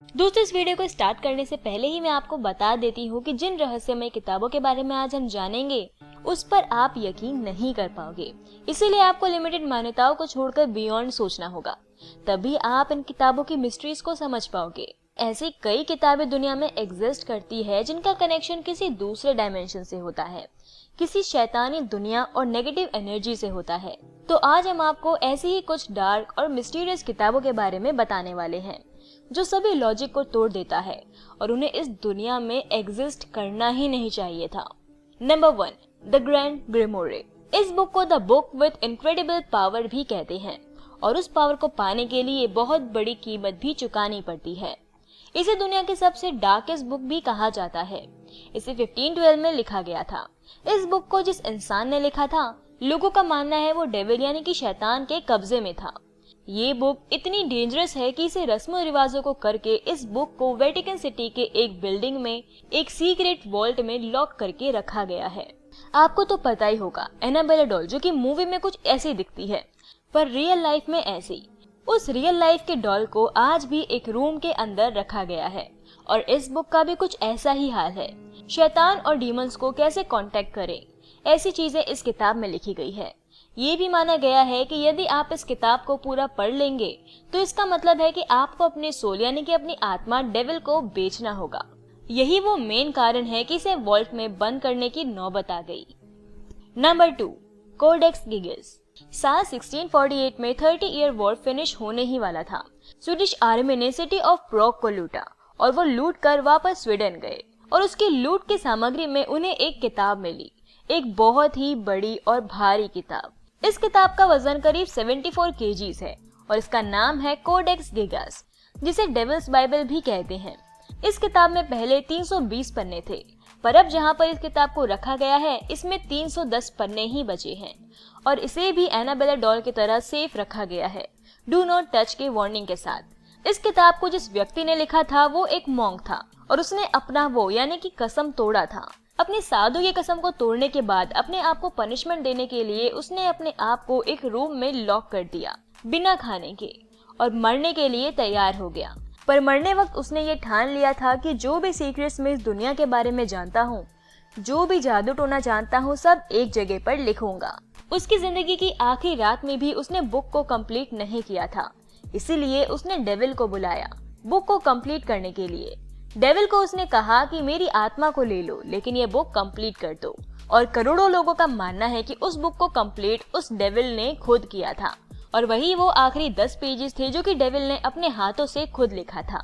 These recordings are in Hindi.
दोस्तों, इस वीडियो को स्टार्ट करने से पहले ही मैं आपको बता देती हूँ कि जिन रहस्यमय किताबों के बारे में आज हम जानेंगे उस पर आप यकीन नहीं कर पाओगे। इसीलिए आपको लिमिटेड मान्यताओं को छोड़कर बियॉन्ड सोचना होगा, तभी आप इन किताबों की मिस्ट्रीज को समझ पाओगे। ऐसी कई किताबें दुनिया में एग्जिस्ट करती है जिनका कनेक्शन किसी दूसरे डायमेंशन से होता है, किसी शैतानी दुनिया और नेगेटिव एनर्जी से होता है। तो आज हम आपको ऐसी ही कुछ डार्क और मिस्टीरियस किताबों के बारे में बताने वाले हैं जो सभी लॉजिक को तोड़ देता है और उन्हें इस दुनिया में एग्जिस्ट करना ही नहीं चाहिए था। Number 1, the grand grimoire. इस बुक को the book with incredible power भी कहते हैं और उस पावर को पाने के लिए बहुत बड़ी कीमत भी चुकानी पड़ती है। इसे दुनिया की सबसे डार्केस्ट बुक भी कहा जाता है। इसे 1512 में लिखा गया था। इस बुक को जिस इंसान ने लिखा था, लोगों का मानना है वो डेविल यानी कि शैतान के कब्जे में था। ये बुक इतनी डेंजरस है कि इसे रस्मों रिवाजों को करके इस बुक को वेटिकन सिटी के एक बिल्डिंग में एक सीक्रेट वॉल्ट में लॉक करके रखा गया है। आपको तो पता ही होगा, एनाबेला डॉल जो कि मूवी में कुछ ऐसी दिखती है पर रियल लाइफ में ऐसी। उस रियल लाइफ के डॉल को आज भी एक रूम के अंदर रखा गया है और इस बुक का भी कुछ ऐसा ही हाल है। शैतान और डीमंस को कैसे कांटेक्ट करें, ऐसी चीजें इस किताब में लिखी गई है। ये भी माना गया है कि यदि आप इस किताब को पूरा पढ़ लेंगे तो इसका मतलब है कि आपको अपने सोल यानी कि अपनी आत्मा डेविल को बेचना होगा। यही वो मेन कारण है कि इसे वॉल्ट में बंद करने की नौबत आ गई। Number 2, Codex Gigas. साल 1648 में 30 ईयर वॉर फिनिश होने ही वाला था। स्वीडिश आर्मी ने सिटी ऑफ प्रॉग को लूटा और वो लूट कर वापस स्वीडन गए और उसकी लूट की सामग्री में उन्हें एक किताब मिली, एक बहुत ही बड़ी और भारी किताब। इस किताब का वजन करीब 74 केजीज है और इसका नाम है कोडेक्स गिगास, जिसे डेविल्स बाइबल भी कहते हैं। इस किताब में पहले 320 पन्ने थे, पर अब जहां पर इस किताब को रखा गया है इसमें 310 पन्ने ही बचे हैं और इसे भी एनाबेला डॉल की तरह सेफ रखा गया है, डू नॉट टच के वार्निंग के साथ। इस किताब को जिस व्यक्ति ने लिखा था वो एक मॉन्क था और उसने अपना वो यानी कि कसम तोड़ा था। अपनी साधु की कसम को तोड़ने के बाद अपने आप को पनिशमेंट देने के लिए उसने अपने आप को एक रूम में लॉक कर दिया बिना खाने के और मरने के लिए तैयार हो गया। पर मरने वक्त उसने ये ठान लिया था कि जो भी सीक्रेट्स मैं इस दुनिया के बारे में जानता हूँ, जो भी जादू टोना जानता हूँ, सब एक जगह पर लिखूंगा। उसकी जिंदगी की आखिरी रात में भी उसने बुक को कंप्लीट नहीं किया था, इसीलिए उसने डेविल को बुलाया बुक को कंप्लीट करने के लिए। डेविल को उसने कहा कि मेरी आत्मा को ले लो लेकिन ये बुक कंप्लीट कर दो। और करोड़ों लोगों का मानना है कि उस बुक को कंप्लीट उस डेविल ने खुद किया था और वही वो आखिरी 10 पेजेस थे जो कि डेविल ने अपने हाथों से खुद लिखा था।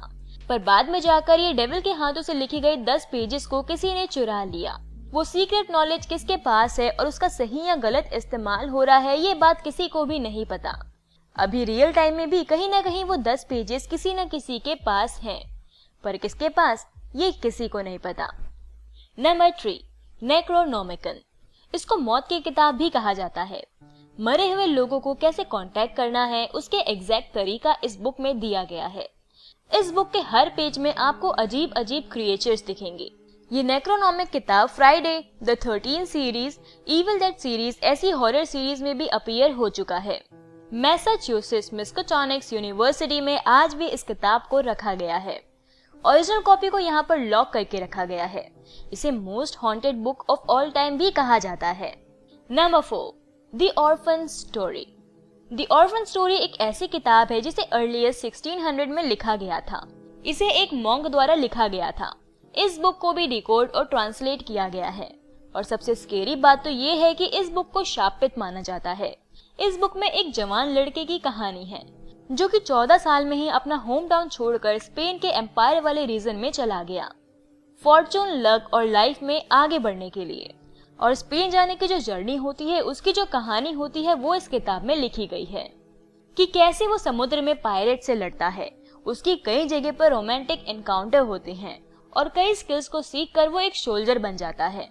पर बाद में जाकर ये डेविल के हाथों से लिखी गई 10 पेजेस को किसी ने चुरा लिया। वो सीक्रेट नॉलेज किसके पास है और उसका सही या गलत इस्तेमाल हो रहा है, ये बात किसी को भी नहीं पता। अभी रियल टाइम में भी कहीं ना कहीं वो 10 पेजेस किसी न किसी के पास हैं, पर किसके पास ये किसी को नहीं पता। नंबर 3, नेक्रोनोमिकन। इसको मौत की किताब भी कहा जाता है। मरे हुए लोगों को कैसे कांटेक्ट करना है उसके एग्जैक्ट तरीका इस बुक में दिया गया है। इस बुक के हर पेज में आपको अजीब अजीब क्रिएचर्स दिखेंगे। ये नेक्रोनोमिक किताब Friday the 13 series, evil dead series ऐसी हॉरर सीरीज में भी अपीयर हो चुका है। मैसाचुसेट्स मिस्कोटॉनिक्स यूनिवर्सिटी में आज भी इस किताब को रखा गया है। ओरिजिनल कॉपी को यहाँ पर लॉक करके रखा गया है। इसे most haunted book of all time भी कहा जाता है। Number 4, the orphan story. The orphan story एक ऐसी किताब है जिसे अर्लीस्ट 1600 में लिखा गया था। इसे एक मॉन्क द्वारा लिखा गया था। इस बुक को भी डिकोड और ट्रांसलेट किया गया है और सबसे स्केरी बात तो ये है कि इस बुक को शापित माना जाता है। इस बुक में एक जवान लड़के की कहानी है जो कि 14 साल में ही अपना होम टाउन छोड़कर स्पेन के एम्पायर वाले रीजन में चला गया, फॉर्चून, लक और लाइफ में आगे बढ़ने के लिए। और स्पेन जाने की जो जर्नी होती है, उसकी जो कहानी होती है, वो इस किताब में लिखी गई है कि कैसे वो समुद्र में पायरेट से लड़ता है। उसकी कई जगह पर रोमांटिक एनकाउंटर होते हैं और कई स्किल्स को सीख कर वो एक सोल्जर बन जाता है।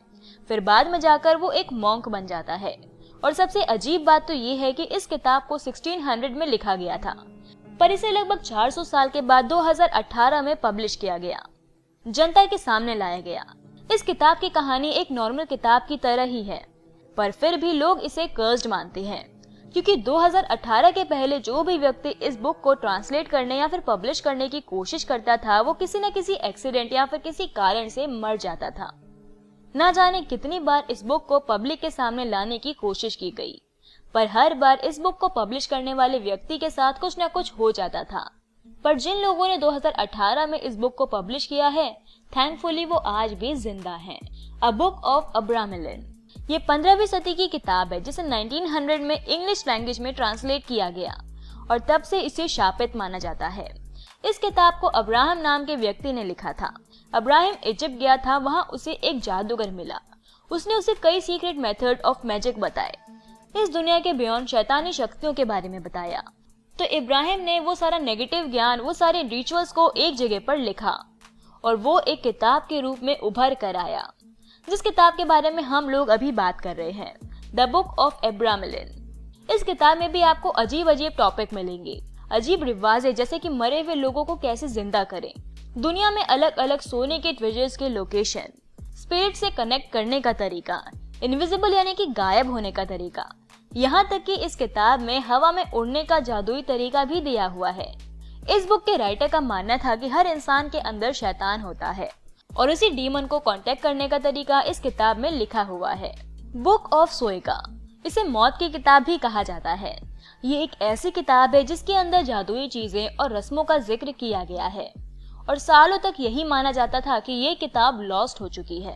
फिर बाद में जाकर वो एक मॉन्क बन जाता है। और सबसे अजीब बात तो ये है कि इस किताब को 1600 में लिखा गया था, पर इसे लगभग 400 साल के बाद 2018 में पब्लिश किया गया, जनता के सामने लाया गया। इस किताब की कहानी एक नॉर्मल किताब की तरह ही है, पर फिर भी लोग इसे कर्स्ड मानते हैं। क्योंकि 2018 के पहले जो भी व्यक्ति इस बुक को ट्रांसलेट करने या फिर पब्लिश करने की कोशिश करता था वो किसी न किसी एक्सीडेंट या फिर किसी कारण से मर जाता था। ना जाने कितनी बार इस बुक को पब्लिक के सामने लाने की कोशिश की गई, पर हर बार इस बुक को पब्लिश करने वाले व्यक्ति के साथ कुछ न कुछ हो जाता था। पर जिन लोगों ने 2018 में इस बुक को पब्लिश किया है, थैंकफुली वो आज भी जिंदा हैं। अ बुक ऑफ अब्रामलिन ये 15वीं सदी की किताब है जिसे 1900 में इंग्लिश लैंग्वेज में ट्रांसलेट किया गया और तब से इसे शापित माना जाता है। इस किताब को अब्राहम नाम के व्यक्ति ने लिखा था। अब्राहम इजिप्ट गया था, वहां उसे एक जादूगर मिला। उसने उसे कई सीक्रेट मेथड ऑफ मैजिक बताए, इस दुनिया के बियॉन्ड शैतानी शक्तियों के बारे में बताया। तो इब्राहिम ने वो सारा नेगेटिव ज्ञान, वो सारे रिचुअल्स को एक जगह पर लिखा और वो एक किताब के रूप में उभर कर आया, जिस किताब के बारे में हम लोग अभी बात कर रहे हैं, द बुक ऑफ अब्रामलिन। इस किताब में भी आपको अजीब अजीब टॉपिक मिलेंगे, अजीब रिवाजें, जैसे कि मरे हुए लोगों को कैसे जिंदा करें, दुनिया में अलग अलग सोने के ट्रेजर्स के लोकेशन, स्पिरिट से कनेक्ट करने का तरीका, इनविजिबल यानी कि गायब होने का तरीका, यहाँ तक कि इस किताब में हवा में उड़ने का जादुई तरीका भी दिया हुआ है। इस बुक के राइटर का मानना था कि हर इंसान के अंदर शैतान होता है और उसी डीमन को कांटेक्ट करने का तरीका इस किताब में लिखा हुआ है। बुक ऑफ सोएगा, इसे मौत की किताब भी कहा जाता है। ये एक ऐसी किताब है जिसके अंदर जादुई चीजें और रस्मों का जिक्र किया गया है और सालों तक यही माना जाता था कि ये किताब लॉस्ट हो चुकी है,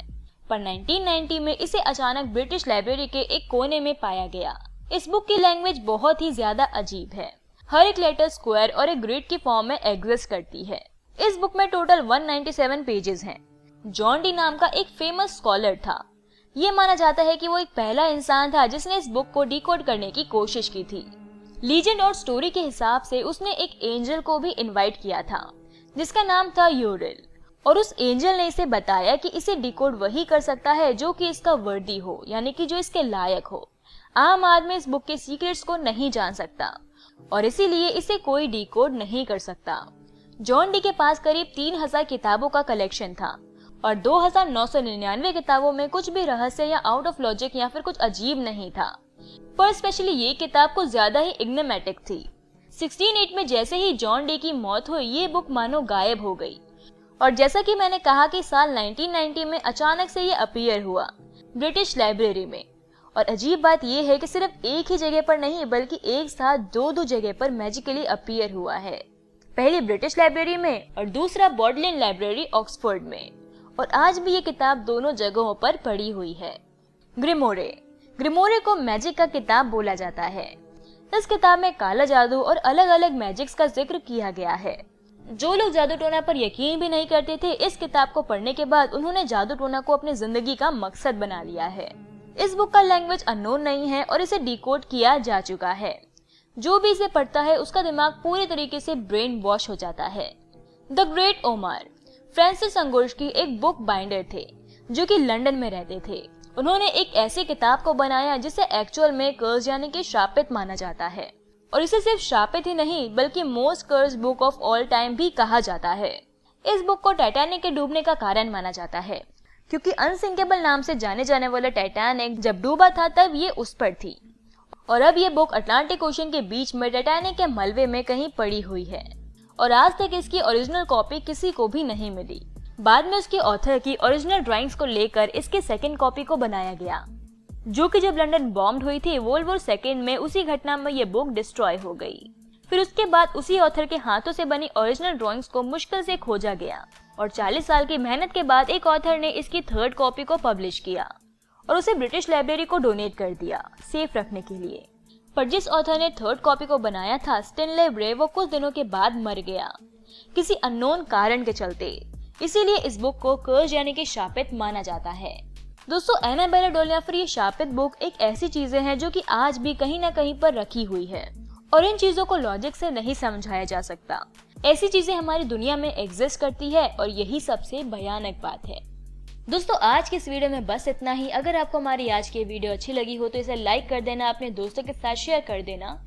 पर 1990 में इसे अचानक ब्रिटिश लाइब्रेरी के एक कोने में पाया गया। इस बुक की लैंग्वेज बहुत ही ज्यादा अजीब है, हर एक लेटर स्क्वायर और एक ग्रिड की फॉर्म में एग्जिस्ट करती है। इस बुक में टोटल 197 पेजेस हैं। जॉन डी नाम का एक फेमस स्कॉलर था। ये माना जाता है कि वो एक पहला इंसान था जिसने इस बुक को डिकोड करने की कोशिश की थी। लीजेंड और स्टोरी के हिसाब से उसने एक एंजल को भी इनवाइट किया था जिसका नाम था यूरिल, और उस एंजल ने इसे बताया कि इसे डिकोड वही कर सकता है जो कि इसका वर्दी हो, यानी कि जो इसके लायक हो। आम आदमी इस बुक के सीक्रेट्स को नहीं जान सकता और इसीलिए इसे कोई डिकोड नहीं कर सकता। जॉन डी के पास करीब 3000 किताबों का कलेक्शन था और 2999 किताबों में कुछ भी रहस्य या आउट ऑफ लॉजिक या फिर कुछ अजीब नहीं था, पर स्पेशली ये किताब कुछ ज्यादा ही इग्नेमेटिक थी। 1608 में जैसे ही जॉन डी की मौत हुई, ये बुक मानो गायब हो गई और जैसा कि मैंने कहा कि साल 1990 में अचानक से ये अपीयर हुआ ब्रिटिश लाइब्रेरी में। और अजीब बात यह है कि सिर्फ एक ही जगह पर नहीं बल्कि एक साथ दो जगह पर मैजिकली अपीयर हुआ है, पहली ब्रिटिश लाइब्रेरी में और दूसरा बॉडलिन लाइब्रेरी ऑक्सफोर्ड में, और आज भी ये किताब दोनों जगहों पर पड़ी हुई है। ग्रिमोरे, ग्रिमोरे को मैजिक का किताब बोला जाता है। इस किताब में काला जादू और अलग अलग मैजिक्स का जिक्र किया गया है। जो लोग जादू टोना पर यकीन भी नहीं करते थे, इस किताब को पढ़ने के बाद उन्होंने जादू टोना को अपनी जिंदगी का मकसद बना लिया है। इस बुक का लैंग्वेज अननोन नहीं है और इसे डिकोड किया जा चुका है। जो भी इसे पढ़ता है उसका दिमाग पूरी तरीके से ब्रेन वॉश हो जाता है। द ग्रेट ओमार, फ्रांसिस अंगोर्स्की एक बुक बाइंडर थे जो कि लंदन में रहते थे। उन्होंने एक ऐसी किताब को बनाया जिसे एक्चुअल में कर्स यानी कि श्रापित माना जाता है, और इसे सिर्फ श्रापित ही नहीं बल्कि most curse book of all time भी कहा जाता है। इस बुक को टाइटैनिक के डूबने का कारण माना जाता है, क्योंकि अनसिंकेबल नाम से जाने जाने वाला टाइटैनिक जब डूबा था तब ये उस पर थी, और अब ये बुक अटलांटिक ओशन के बीच में टाइटैनिक के मलबे में कहीं पड़ी हुई है और आज तक इसकी ओरिजिनल कॉपी किसी को भी नहीं मिली। बाद में उसके ऑथर की ओरिजिनल ड्राइंग्स को लेकर इसकी सेकंड कॉपी को बनाया गया, जो कि जब लंदन बॉम्ब हुई थी वर्ल्ड वॉर सेकेंड में, उसी घटना में ये बुक डिस्ट्रॉय हो गई। फिर उसके बाद उसी ऑथर के हाथों से बनी ओरिजिनल ड्राइंग्स को मुश्किल से खोजा गया और 40 साल की मेहनत के बाद एक ऑथर ने इसकी थर्ड कॉपी को पब्लिश किया और उसे ब्रिटिश लाइब्रेरी को डोनेट कर दिया सेफ रखने के लिए। पर जिस ऑथर ने थर्ड कॉपी को बनाया था, स्टेनले ब्रे, वो कुछ दिनों के बाद मर गया किसी अननोन कारण के चलते। इसीलिए इस बुक को कर्स यानी कि शापित माना जाता है। दोस्तों, एनाबेला डॉल या फिर ये शापित बुक एक ऐसी चीजें हैं जो कि आज भी कहीं ना कहीं पर रखी हुई है और इन चीजों को लॉजिक से नहीं समझाया जा सकता। ऐसी चीजें हमारी दुनिया में एग्जिस्ट करती है और यही सबसे भयानक बात है। दोस्तों, आज की इस वीडियो में बस इतना ही। अगर आपको हमारी आज की वीडियो अच्छी लगी हो तो इसे लाइक कर देना, अपने दोस्तों के साथ शेयर कर देना